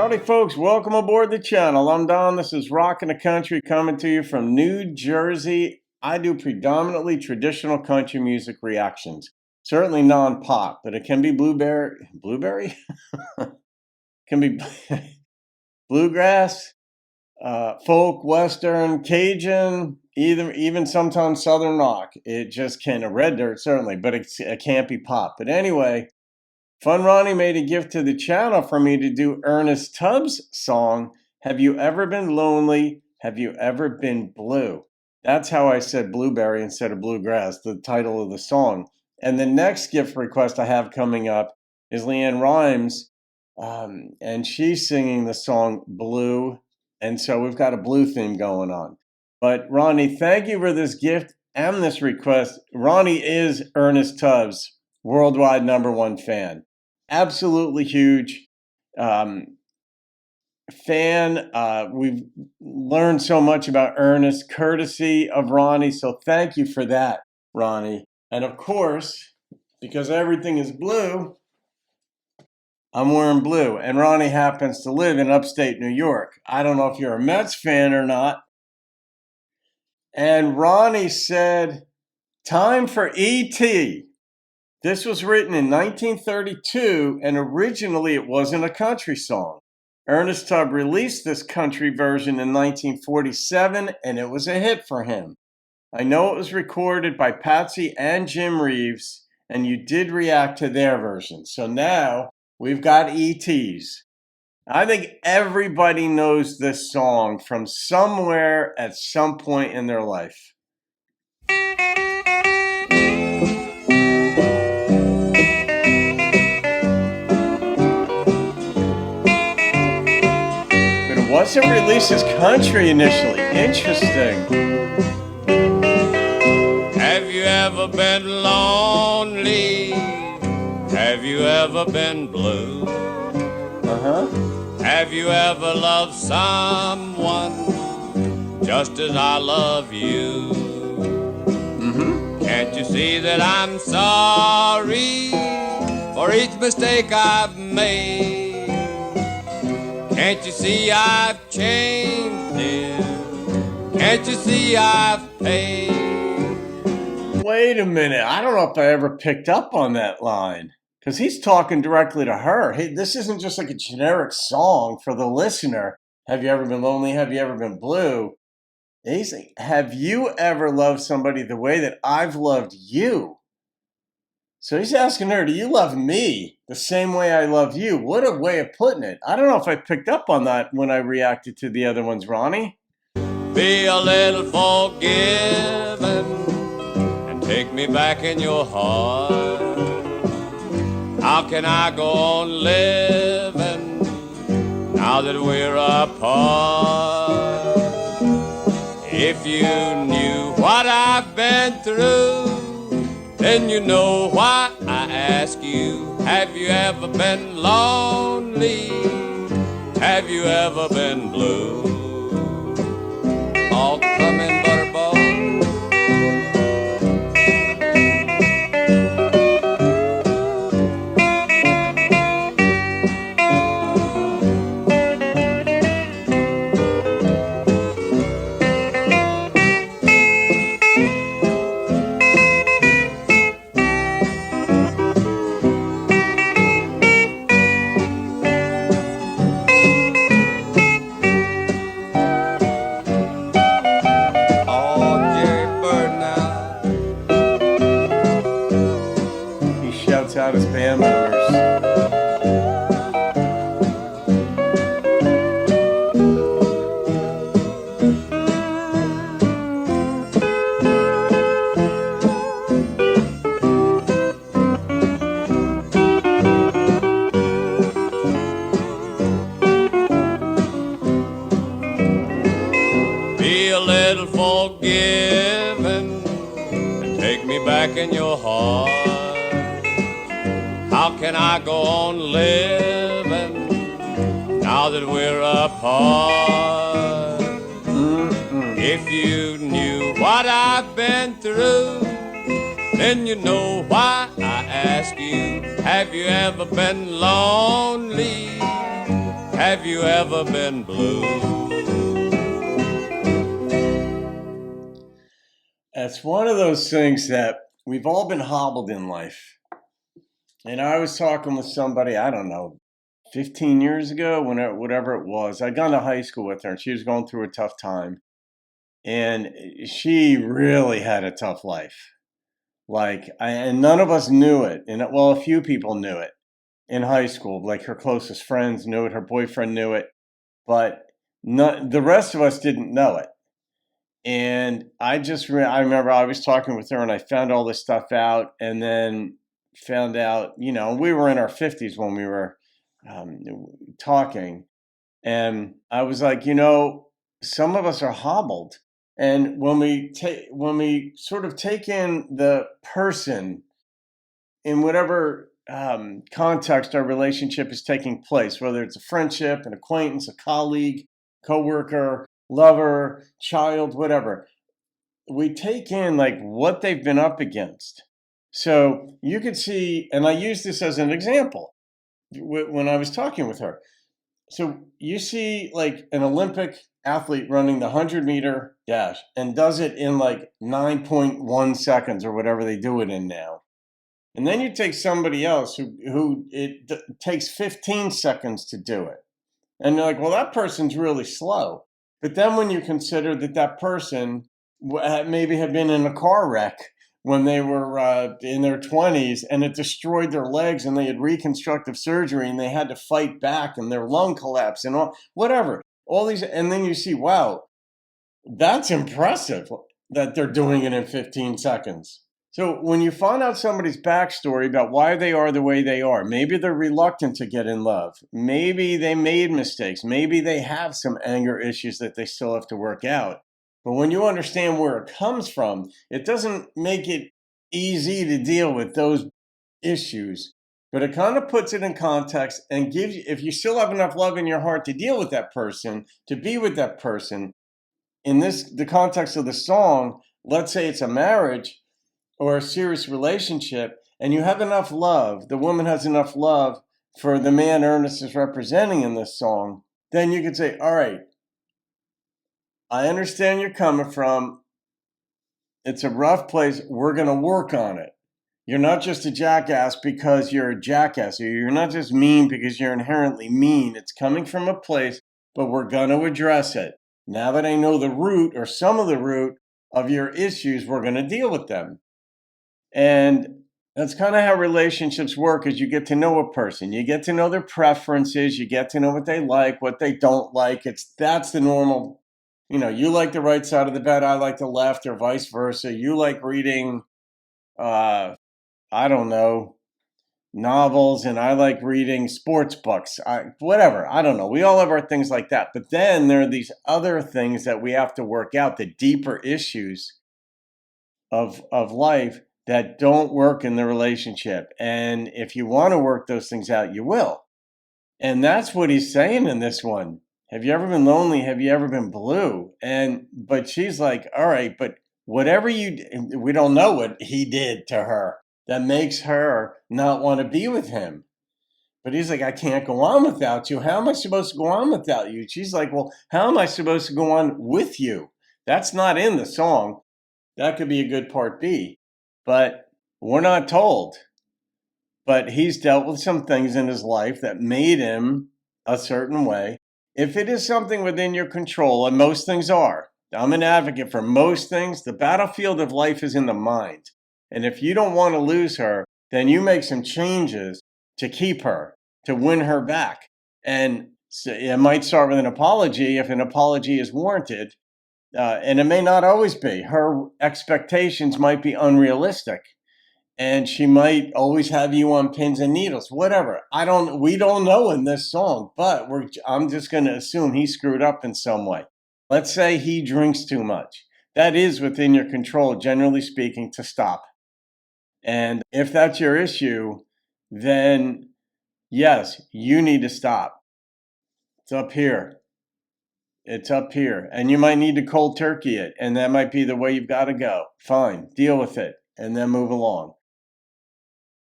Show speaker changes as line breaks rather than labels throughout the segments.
Howdy folks, welcome aboard the channel. I'm Don, this is Rockin' the Country coming to you from New Jersey. I do predominantly traditional country music reactions. Certainly non-pop, but it can be blueberry? Can be bluegrass, folk, western, Cajun, even sometimes southern rock. It just can't, red dirt certainly, but it can't be pop. But anyway, funRonni made a gift to the channel for me to do Ernest Tubb's song, Have You Ever Been Lonely? Have You Ever Been Blue? That's how I said blueberry instead of bluegrass, the title of the song. And the next gift request I have coming up is Leanne Rhymes, and she's singing the song Blue. And so we've got a blue theme going on. But Ronnie, thank you for this gift and this request. Ronnie is Ernest Tubb's worldwide #1 fan. Absolutely huge fan. We've learned so much about Ernest courtesy of Ronnie, so thank you for that, Ronnie. And of course, because everything is blue, I'm wearing blue, and Ronnie happens to live in upstate New York. I don't know if you're a Mets fan or not. And Ronnie said, time for E.T. This was written in 1932, and originally it wasn't a country song. Ernest Tubb released this country version in 1947, and it was a hit for him. I know it was recorded by Patsy and Jim Reeves, and you did react to their version. So now we've got ETs. I think everybody knows this song from somewhere at some point in their life. Wasn't released as country initially. Interesting.
Have you ever been lonely? Have you ever been blue? Have you ever loved someone just as I love you? Can't you see that I'm sorry for each mistake I've made? Can't you see I've changed, dear? Can't you see I've paid?
Wait a minute. I don't know if I ever picked up on that line. Because he's talking directly to her. Hey, this isn't just like a generic song for the listener. Have you ever been lonely? Have you ever been blue? He's saying, have you ever loved somebody the way that I've loved you? So he's asking her, do you love me the same way I love you? What a way of putting it. I don't know if I picked up on that when I reacted to the other ones, Ronnie.
Be a little forgiven and take me back in your heart. How can I go on living now that we're apart? If you knew what I've been through, then you know why I ask you, have you ever been lonely? Have you ever been blue? All coming butterball.
Shouts out his band members.
Be a little forgiven and take me back in your heart. How can I go on living now that we're apart? If you knew what I've been through, then you know why I ask you, have you ever been lonely? Have you ever been blue?
It's one of those things that we've all been hobbled in life. And I was talking with somebody, I don't know, 15 years ago, whatever it was. I'd gone to high school with her, and she was going through a tough time. And she really had a tough life. And none of us knew it. And well, a few people knew it in high school. Like her closest friends knew it, her boyfriend knew it, but the rest of us didn't know it. And I remember I was talking with her, and I found all this stuff out, and then found out, we were in our 50s when we were talking. And I was like, some of us are hobbled. And when we sort of take in the person in whatever context our relationship is taking place, whether it's a friendship, an acquaintance, a colleague, coworker, lover, child, whatever, we take in like what they've been up against. So you could see, and I use this as an example when I was talking with her. So you see like an Olympic athlete running the 100-meter dash and does it in like 9.1 seconds or whatever they do it in now. And then you take somebody else who takes 15 seconds to do it. And you're like, well, that person's really slow. But then when you consider that person maybe had been in a car wreck when they were in their 20s, and it destroyed their legs, and they had reconstructive surgery, and they had to fight back, and their lung collapsed, and all these, and then you see, wow, that's impressive that they're doing it in 15 seconds. So when you find out somebody's backstory about why they are the way they are, maybe they're reluctant to get in love, maybe they made mistakes, maybe they have some anger issues that they still have to work out. But when you understand where it comes from, it doesn't make it easy to deal with those issues, but it kind of puts it in context and gives you, if you still have enough love in your heart to deal with that person, to be with that person, in the context of the song, let's say it's a marriage or a serious relationship, and you have enough love, the woman has enough love for the man Ernest is representing in this song, then you could say, all right, I understand you're coming from. It's a rough place. We're going to work on it. You're not just a jackass because you're a jackass. Or you're not just mean because you're inherently mean. It's coming from a place, but we're going to address it. Now that I know the root or some of the root of your issues, we're going to deal with them. And that's kind of how relationships work, is you get to know a person. You get to know their preferences. You get to know what they like, what they don't like. That's the normal. You like the right side of the bed, I like the left, or vice versa. You like reading, I don't know, novels, and I like reading sports books. Whatever, I don't know. We all have our things like that. But then there are these other things that we have to work out, the deeper issues of life that don't work in the relationship. And if you want to work those things out, you will. And that's what he's saying in this one. Have you ever been lonely? Have you ever been blue? But she's like, all right, but whatever we don't know what he did to her that makes her not want to be with him. But he's like, I can't go on without you. How am I supposed to go on without you? She's like, well, how am I supposed to go on with you? That's not in the song. That could be a good part B, but we're not told. But he's dealt with some things in his life that made him a certain way. If it is something within your control, and most things are, I'm an advocate for most things, the battlefield of life is in the mind. And if you don't want to lose her, then you make some changes to keep her, to win her back. And so it might start with an apology if an apology is warranted. And it may not always be. Her expectations might be unrealistic. And she might always have you on pins and needles, whatever. We don't know in this song, but I'm just going to assume he screwed up in some way. Let's say he drinks too much. That is within your control, generally speaking, to stop. And if that's your issue, then yes, you need to stop. It's up here. It's up here. And you might need to cold turkey it. And that might be the way you've got to go. Fine. Deal with it. And then move along.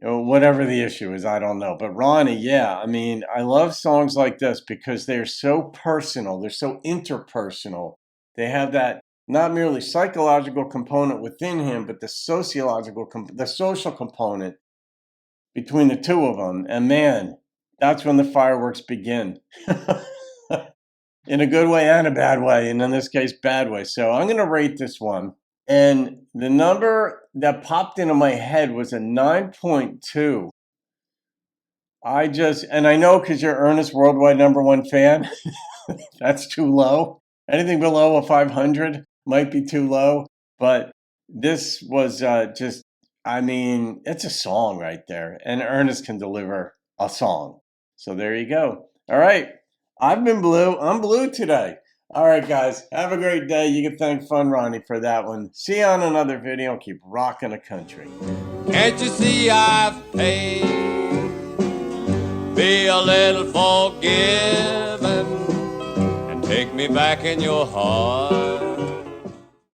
whatever the issue is, I don't know. But Ronnie, yeah, I mean, I love songs like this because they're so personal. They're so interpersonal. They have that not merely psychological component within him, but the the social component between the two of them. And man, that's when the fireworks begin. In a good way and a bad way, and in this case, bad way. So I'm going to rate this one. And the number that popped into my head was a 9.2. And I know because you're Ernest worldwide #1 fan, that's too low. Anything below a 500 might be too low. But this was I mean, it's a song right there. And Ernest can deliver a song. So there you go. All right. I've been blue. I'm blue today. All right, guys. Have a great day. You can thank funRonni for that one. See you on another video. Keep rocking the country.
Can't you see I've paid? Be a little forgiven and take me back in your heart.